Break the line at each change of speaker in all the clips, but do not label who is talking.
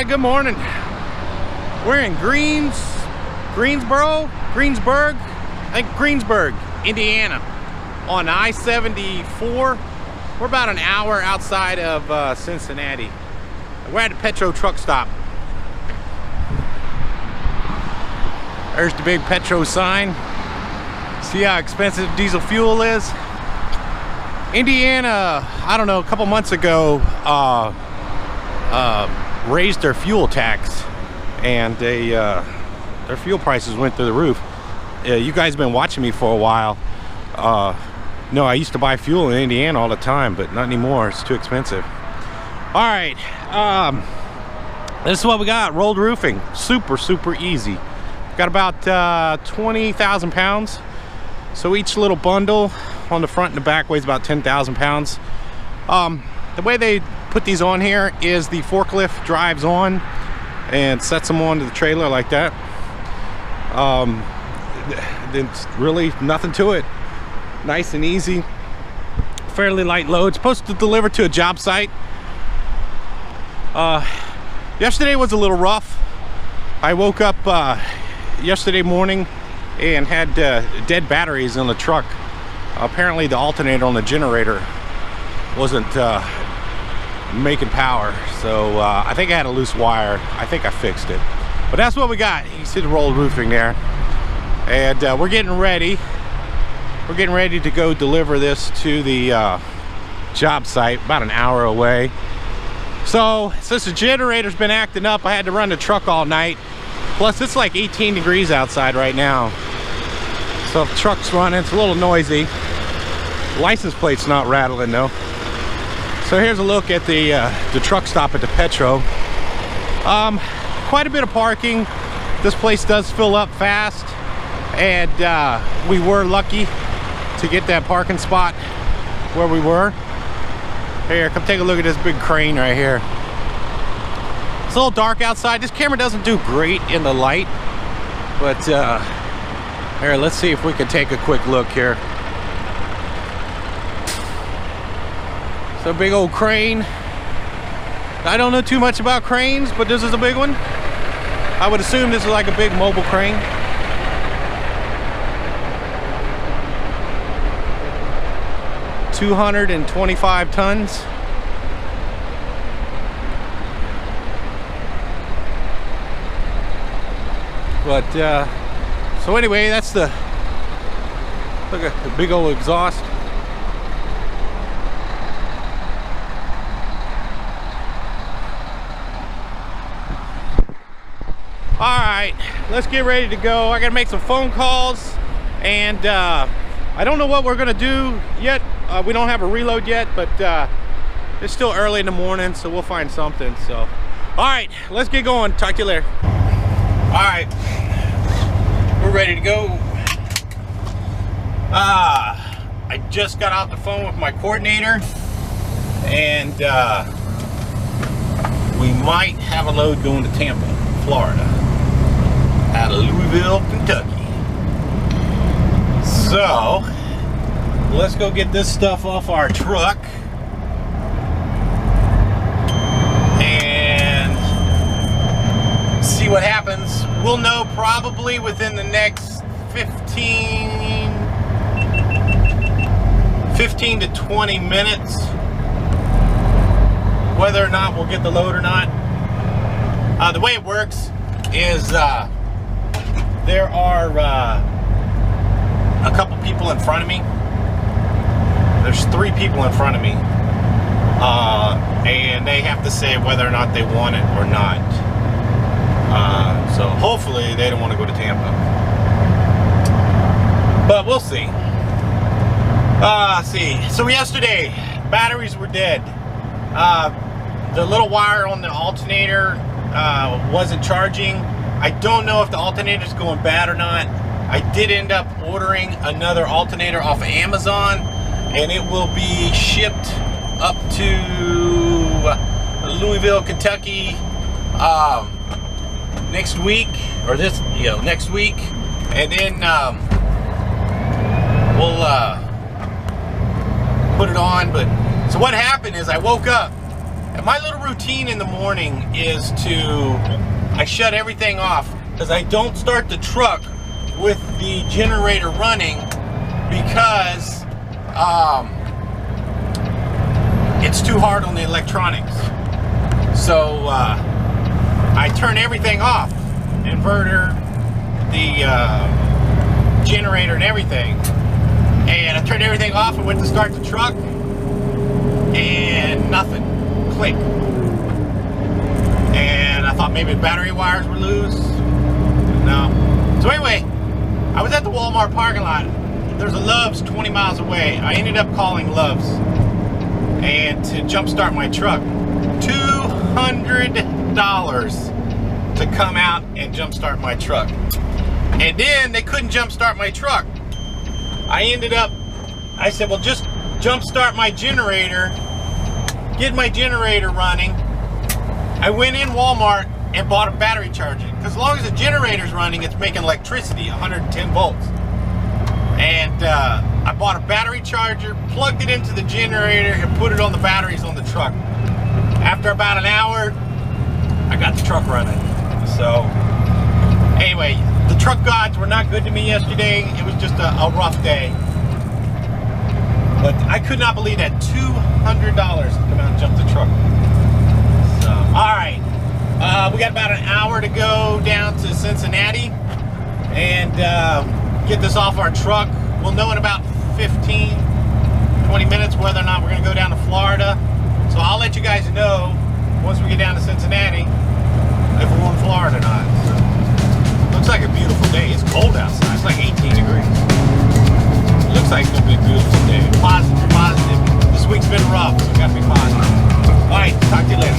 right, good morning. We're in Greensburg, Indiana, on I-74. We're about an hour outside of Cincinnati. We're at a Petro truck stop. There's the big Petro sign. See how expensive diesel fuel is? Indiana, I don't know, a couple months ago, raised their fuel tax, and their fuel prices went through the roof. You guys have been watching me for a while. No, I used to buy fuel in Indiana all the time, but not anymore. It's too expensive. All right, this is what we got. Rolled roofing, super easy. Got about 20,000 pounds. So each little bundle on the front and the back weighs about 10,000 pounds. The way they put these on here is the forklift drives on and sets them onto the trailer like that. It's really nothing to it. Nice and easy. Fairly light load. Supposed to deliver to a job site. Yesterday was a little rough. I woke up yesterday morning and had dead batteries in the truck. Apparently the alternator on the generator wasn't making power, so I think I had a loose wire. I think I fixed it, but that's what we got. You see the rolled roofing there, and we're getting ready to go deliver this to the job site about an hour away. So since the generator's been acting up, I had to run the truck all night. Plus it's like 18 degrees outside right now, so if the truck's running, it's a little noisy. License plate's not rattling though. So here's a look at the truck stop at the Petro. Quite a bit of parking. This place does fill up fast, and we were lucky to get that parking spot where we were. Here, come take a look at this big crane right here. It's a little dark outside. This camera doesn't do great in the light, but here, let's see if we can take a quick look here. It's a big old crane. I don't know too much about cranes, but this is a big one. I would assume this is like a big mobile crane. $225 tons. But so anyway, that's the look at the big old exhaust. All right, let's get ready to go. I gotta make some phone calls, and I don't know what we're gonna do yet. We don't have a reload yet, but it's still early in the morning, so we'll find something. So, all right, let's get going. Talk to you later. All right, we're ready to go. I just got off the phone with my coordinator, and we might have a load going to Tampa, Florida, out of Louisville, Kentucky. So let's go get this stuff off our truck and see what happens. We'll know probably within the next 15 to 20 minutes whether or not we'll get the load or not. The way it works is there are a couple people in front of me. There's 3 people in front of me, and they have to say whether or not they want it or not. So hopefully they don't want to go to Tampa, but we'll see. So yesterday, batteries were dead. The little wire on the alternator wasn't charging. I don't know if the alternator's going bad or not. I did end up ordering another alternator off of Amazon, and it will be shipped up to Louisville, Kentucky next week, or next week, and then we'll put it on. But so what happened is I woke up And my little routine in the morning is I shut everything off because I don't start the truck with the generator running because it's too hard on the electronics. So I turn everything off, inverter, the generator and everything. And I turned everything off and went to start the truck and nothing. Click. And I thought maybe the battery wires were loose. No. So anyway, I was at the Walmart parking lot. There's a Love's 20 miles away. I ended up calling Love's and to jumpstart my truck. $200 to come out and jumpstart my truck. And then they couldn't jumpstart my truck. I said, well, just jumpstart my generator, get my generator running. I went in Walmart and bought a battery charger. Because as long as the generator's running, it's making electricity, 110 volts. And I bought a battery charger, plugged it into the generator, and put it on the batteries on the truck. After about an hour, I got the truck running. So, anyway, the truck gods were not good to me yesterday. It was just a rough day. But I could not believe that $200 to come out and jump the truck. So, alright. We got about an hour to go down to Cincinnati and get this off our truck. We'll know in about 15, 20 minutes whether or not we're going to go down to Florida. So I'll let you guys know once we get down to Cincinnati if we're going to Florida or not. So, looks like a beautiful day. It's cold outside. It's like 18 degrees. It looks like it's going to be a beautiful day. Positive, positive. This week's been rough, so we got to be positive. All right, talk to you later.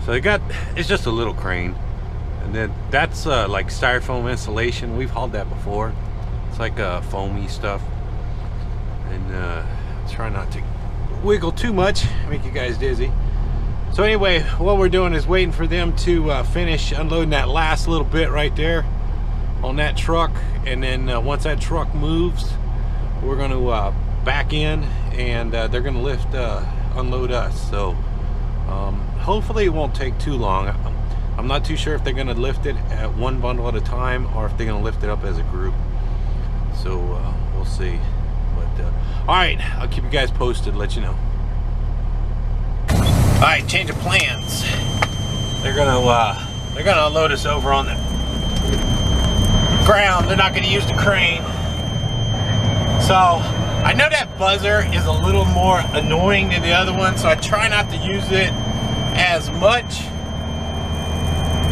So it's just a little crane. And then that's like styrofoam insulation. We've hauled that before. It's like foamy stuff. And try not to wiggle too much, make you guys dizzy. So anyway, what we're doing is waiting for them to finish unloading that last little bit right there on that truck. And then once that truck moves, we're going to back in, and they're going to unload us. So hopefully it won't take too long. I'm not too sure if they're going to lift it at one bundle at a time or if they're going to lift it up as a group. So we'll see. But all right, I'll keep you guys posted, let you know. All right, change of plans. They're gonna unload us over on the ground. They're not gonna use the crane. So I know that buzzer is a little more annoying than the other one, so I try not to use it as much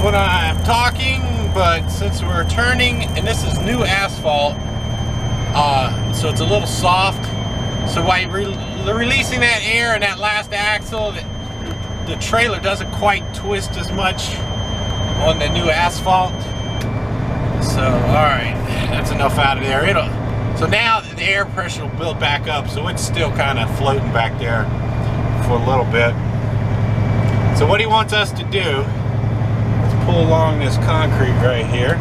when I'm talking, but since we're turning, and this is new asphalt, so it's a little soft. So by releasing that air and that last axle, the trailer doesn't quite twist as much on the new asphalt. So, all right, that's enough out of there. So now the air pressure will build back up, so it's still kind of floating back there for a little bit. So what he wants us to do, let's pull along this concrete right here.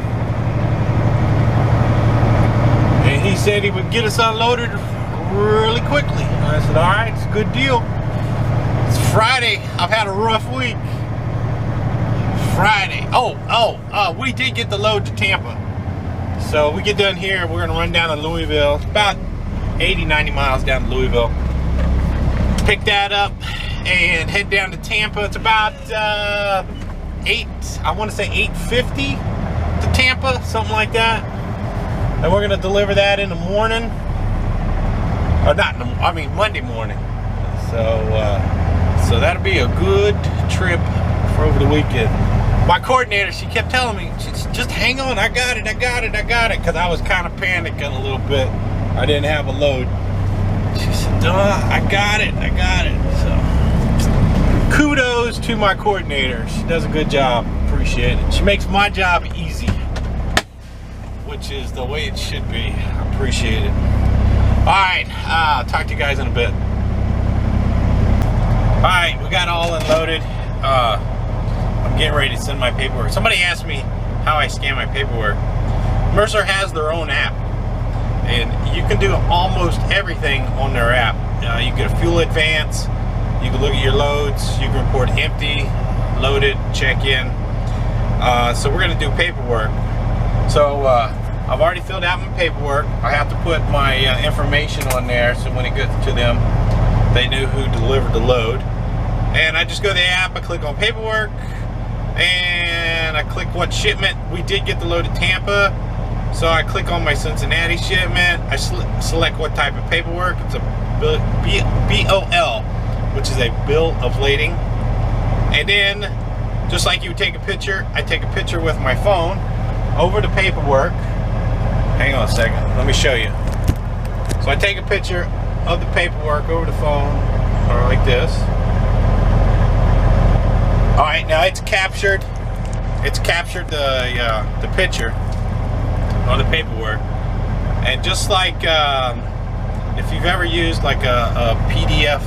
And he said he would get us unloaded really quickly. I said, all right, it's a good deal. It's Friday. I've had a rough week. Friday. We did get the load to Tampa. So we get done here, we're gonna run down to Louisville. It's about 80, 90 miles down to Louisville. Pick that up and head down to Tampa. It's about I want to say 8:50 to Tampa, something like that. And we're gonna deliver that in the morning. Or not, Monday morning. So that'll be a good trip for over the weekend. My coordinator, she kept telling me, just hang on, I got it, because I was kind of panicking a little bit. I didn't have a load. She said, duh, I got it. So kudos to my coordinator. She does a good job. Appreciate it. She makes my job easy, which is the way it should be. I appreciate it. All right, I'll talk to you guys in a bit. All right, we got all unloaded. I'm getting ready to send my paperwork. Somebody asked me how I scan my paperwork. Mercer has their own app, and you can do almost everything on their app. You get a fuel advance, you can look at your loads, you can report empty, loaded, check in. So we're gonna do paperwork. So I've already filled out my paperwork. I have to put my information on there so when it gets to them, they knew who delivered the load. And I just go to the app, I click on paperwork, and I click what shipment. We did get the load to Tampa, so I click on my Cincinnati shipment. I select what type of paperwork. It's a BOL, which is a bill of lading. And then, just like you would take a picture, I take a picture with my phone over the paperwork. Hang on a second, let me show you. So I take a picture of the paperwork over the phone, or like this. All right, now it's captured. It's captured the picture on the paperwork, and just like if you've ever used like a PDF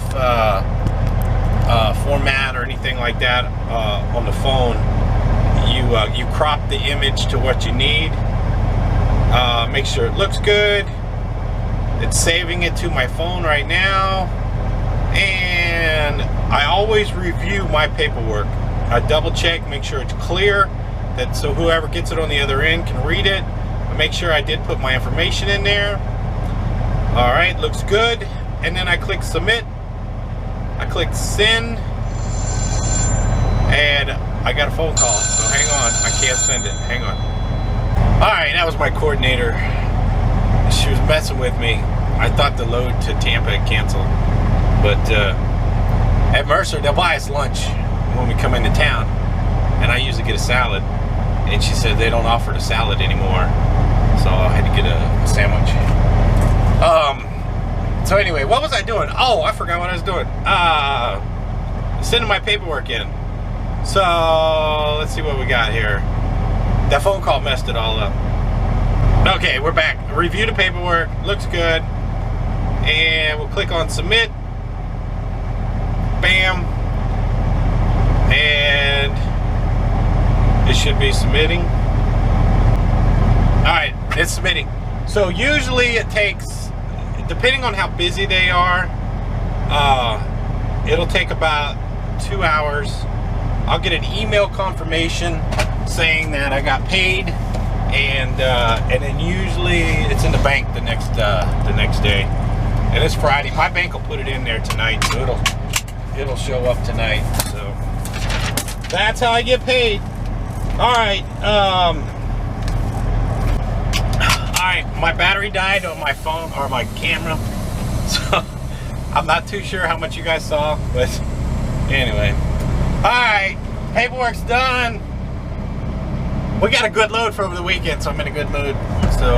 format or anything like that on the phone, you crop the image to what you need. Make sure it looks good. It's saving it to my phone right now, and I always review my paperwork. I double check, make sure it's clear, that so whoever gets it on the other end can read it. I make sure I did put my information in there. All right, looks good. And then I click submit. I click send, and I got a phone call. So hang on, I can't send it. Hang on. All right, that was my coordinator. She was messing with me. I thought the load to Tampa had canceled, but at Mercer they'll buy us lunch when we come into town, and I usually get a salad, and she said they don't offer the salad anymore, so I had to get a sandwich. So anyway, what was I doing? Oh, I forgot what I was doing. Sending my paperwork in. So let's see what we got here. That phone call messed it all up. Okay, we're back. Review the paperwork. Looks good. And we'll click on submit. Bam. And it should be submitting. Alright, it's submitting. So usually it takes, depending on how busy they are, it'll take about 2 hours. I'll get an email confirmation saying that I got paid, and then usually it's in the bank the next day. And it's Friday. My bank will put it in there tonight, so it'll show up tonight. So that's how I get paid. All right. My battery died on my phone or my camera, so I'm not too sure how much you guys saw, but anyway. All right, paperwork's done. We got a good load for over the weekend, so I'm in a good mood. So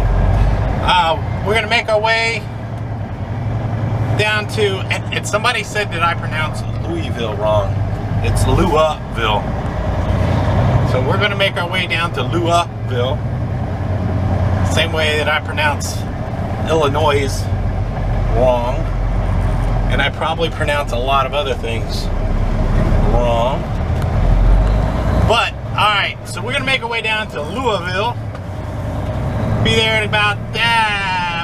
we're gonna make our way down to, and somebody said that I pronounced Louisville wrong. It's Louisville. So we're gonna make our way down to Louisville. Same way that I pronounce Illinois wrong. And I probably pronounce a lot of other things wrong. But, alright, so we're going to make our way down to Louisville. Be there in about,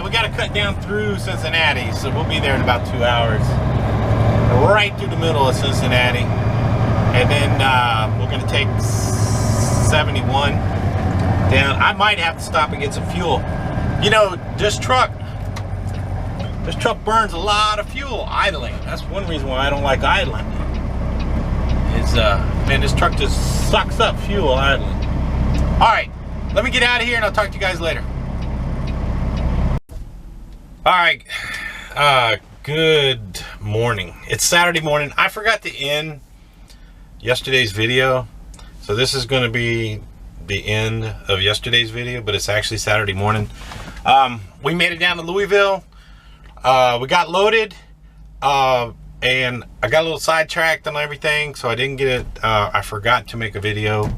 we got to cut down through Cincinnati. So we'll be there in about 2 hours. Right through the middle of Cincinnati. And then we're going to take 71 down. I might have to stop and get some fuel. You know, this truck burns a lot of fuel idling. That's one reason why I don't like idling. Is man, this truck just sucks up fuel idling. All right, let me get out of here and I'll talk to you guys later. All right, good morning. It's Saturday morning. I forgot to end yesterday's video, so this is going to be the end of yesterday's video, but it's actually Saturday morning. We made it down to Louisville. We got loaded, and I got a little sidetracked on everything, so I didn't get it. I forgot to make a video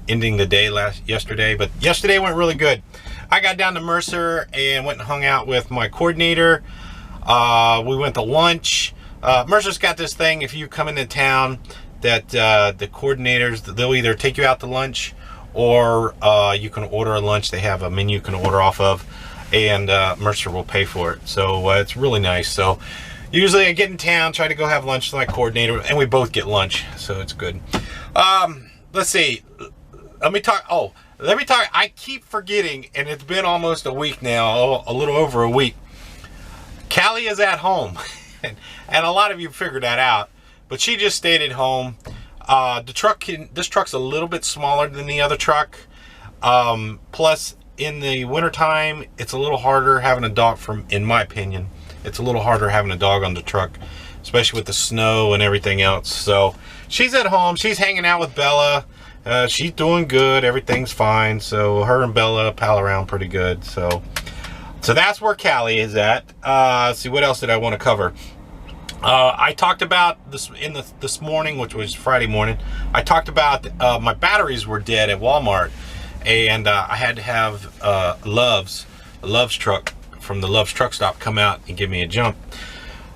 ending the day yesterday, but yesterday went really good. I got down to Mercer and went and hung out with my coordinator. We went to lunch. Mercer's got this thing, if you come into town, that the coordinators, they'll either take you out to lunch or you can order a lunch. They have a menu you can order off of, and Mercer will pay for it. So it's really nice. So usually I get in town, try to go have lunch with my coordinator, and we both get lunch, so it's good. Let's see. Let me talk. I keep forgetting, and it's been almost a week now, a little over a week. Kallie is at home, and a lot of you figured that out, but she just stayed at home. This truck's a little bit smaller than the other truck. Plus, in the wintertime, it's a little harder having a dog, in my opinion. It's a little harder having a dog on the truck, especially with the snow and everything else. So she's at home. She's hanging out with Bella. She's doing good. Everything's fine. So her and Bella pal around pretty good. So that's where Kallie is at. Let's see, what else did I want to cover? I talked about this this morning, which was Friday morning. I talked about my batteries were dead at Walmart, and I had to have Love's truck from the Love's truck stop come out and give me a jump.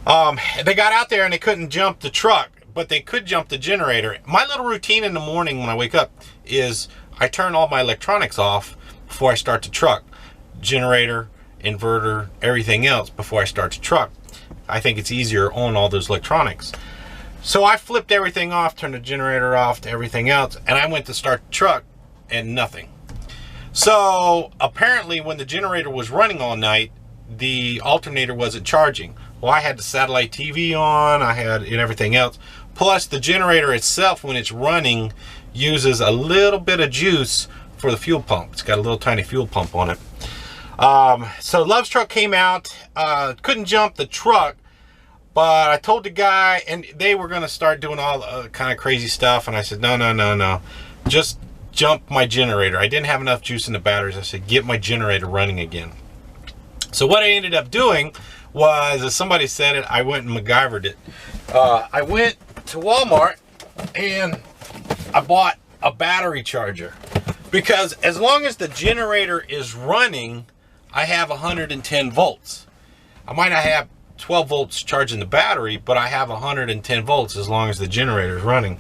They got out there and they couldn't jump the truck, but they could jump the generator. My little routine in the morning when I wake up is I turn all my electronics off before I start the truck. Generator, inverter, everything else before I start the truck. I think it's easier on all those electronics. So I flipped everything off, turned the generator off to everything else, and I went to start the truck and nothing. So apparently when the generator was running all night, the alternator wasn't charging. Well, I had the satellite TV on, I had and everything else. Plus the generator itself, when it's running, uses a little bit of juice for the fuel pump. It's got a little tiny fuel pump on it. So Love's truck came out, couldn't jump the truck, but I told the guy, and they were going to start doing all kind of crazy stuff, and I said, no, just jump my generator. I didn't have enough juice in the batteries. I said, get my generator running again. So what I ended up doing was, as somebody said it, I went and MacGyvered it. I went to Walmart and I bought a battery charger, because as long as the generator is running, I have 110 volts. I might not have 12 volts charging the battery, but I have 110 volts as long as the generator is running.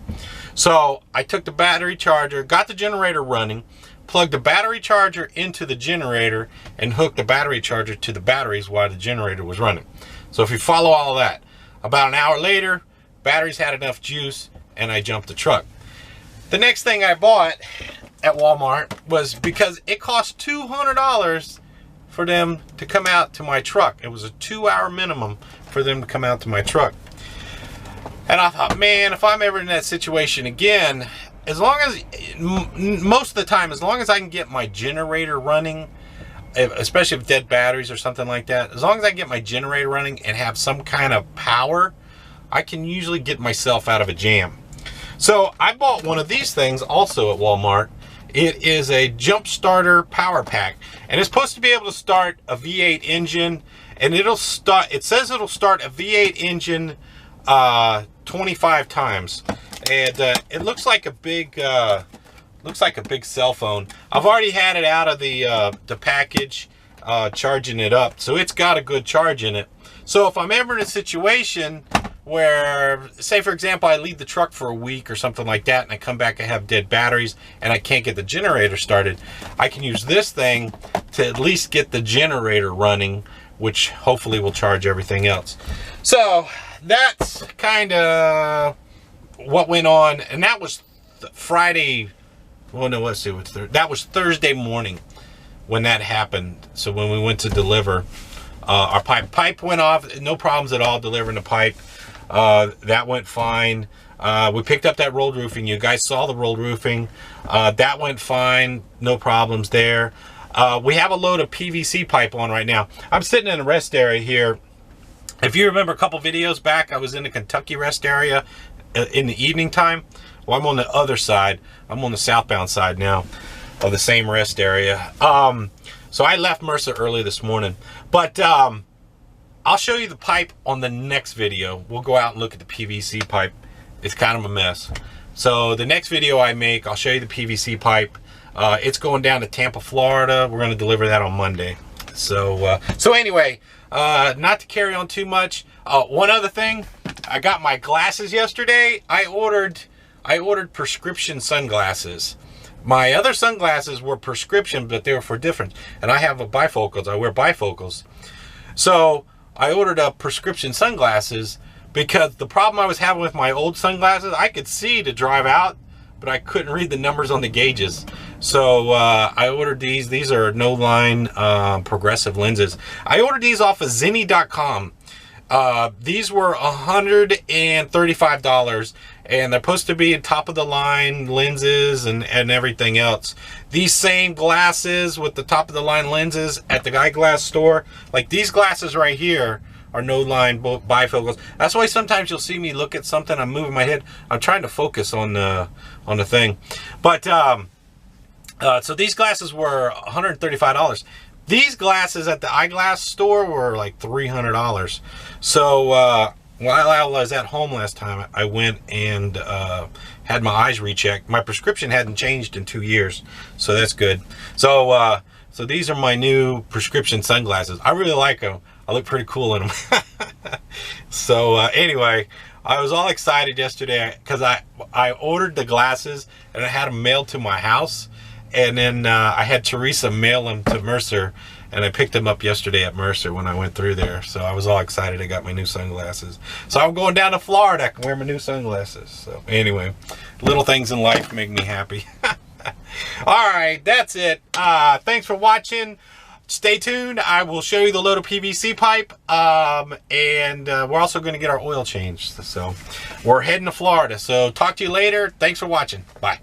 So I took the battery charger, got the generator running, plugged the battery charger into the generator, and hooked the battery charger to the batteries while the generator was running. So if you follow all of that, about an hour later, batteries had enough juice and I jumped the truck. The next thing I bought at Walmart was, because it cost $200 for them to come out to my truck. It was a 2-hour minimum for them to come out to my truck. And I thought, man, if I'm ever in that situation again, as long as, most of the time, as long as I can get my generator running, especially with dead batteries or something like that, as long as I can get my generator running and have some kind of power, I can usually get myself out of a jam. So I bought one of these things also at Walmart. It is a jump starter power pack, and it's supposed to be able to start a V8 engine, and it says it'll start a V8 engine 25 times. And it looks like a big cell phone. I've already had it out of the package, charging it up, so it's got a good charge in it. So if I'm ever in a situation where, say for example, I leave the truck for a week or something like that, and I come back, I have dead batteries and I can't get the generator started, I can use this thing to at least get the generator running, which hopefully will charge everything else. So that's kind of what went on, and that was Friday. Well, no, let's see, that was Thursday morning when that happened. So when we went to deliver our pipe went off, no problems at all delivering the pipe. That went fine. We picked up that rolled roofing. You guys saw the rolled roofing. That went fine, no problems there. We have a load of PVC pipe on right now. I'm sitting in a rest area here. If you remember a couple videos back, I was in the Kentucky rest area in the evening time. Well, I'm on the other side. I'm on the southbound side now of the same rest area. So I left Mercer early this morning, but I'll show you the pipe on the next video. We'll go out and look at the PVC pipe. It's kind of a mess. So the next video I make, I'll show you the PVC pipe. It's going down to Tampa, Florida. We're going to deliver that on Monday. So anyway, not to carry on too much. One other thing, I got my glasses yesterday. I ordered prescription sunglasses. My other sunglasses were prescription, but they were for different. And I have bifocals. I wear bifocals. So I ordered up prescription sunglasses because the problem I was having with my old sunglasses, I could see to drive out, but I couldn't read the numbers on the gauges. So I ordered these. These are no-line progressive lenses. I ordered these off of Zenni.com. These were $135, and they're supposed to be top of the line lenses and everything else. These same glasses with the top of the line lenses at the eyeglass store, like these glasses right here, are no line bifocals. That's why sometimes you'll see me look at something, I'm moving my head, I'm trying to focus on the thing. But so these glasses were $135. These glasses at the eyeglass store were like $300. So while I was at home last time, I went and had my eyes rechecked. My prescription hadn't changed in 2 years, so that's good. So so these are my new prescription sunglasses. I really like them. I look pretty cool in them. So anyway, I was all excited yesterday because I ordered the glasses and I had them mailed to my house. And then I had Teresa mail them to Mercer, and I picked them up yesterday at Mercer when I went through there. So I was all excited. I got my new sunglasses. So I'm going down to Florida. I can wear my new sunglasses. So anyway, little things in life make me happy. All right, that's it. Thanks for watching. Stay tuned. I will show you the load of PVC pipe, and we're also going to get our oil changed. So we're heading to Florida. So talk to you later. Thanks for watching. Bye.